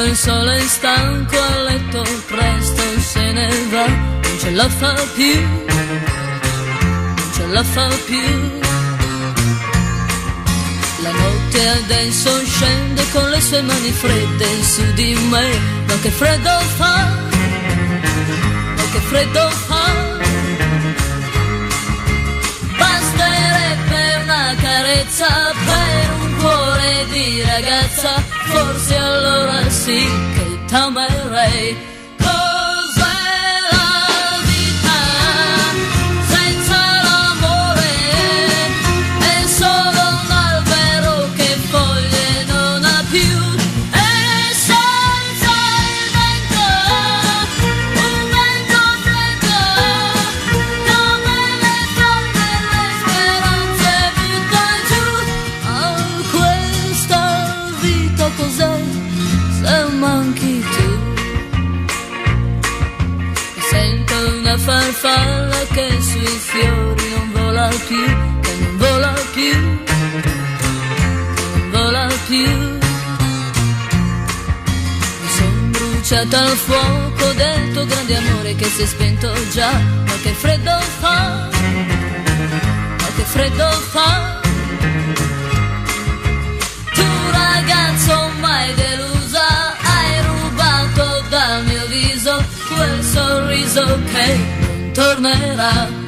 Il sole è stanco a letto, presto se ne va, non ce la fa più, non ce la fa più. La notte adesso scende con le sue mani fredde su di me, ma che freddo fa, ma che freddo fa. Basterebbe una carezza per un cuore di ragazza, forse allora sì che t'amerei. Cos'è la vita senza l'amore? È solo un albero che foglie non ha più, e senza il vento, un vento freddo, come le donne le speranze butta giù. Ah, questa vita cos'è se manchi tu? Sento una farfalla che sui fiori non vola più, che non vola più, che non vola più. Mi son bruciata al fuoco del tuo grande amore che si è spento già, ma che freddo fa, ma che freddo fa. Tu ragazzo mai delusa, hai rubato dal mio viso quel sorriso che non tornerà.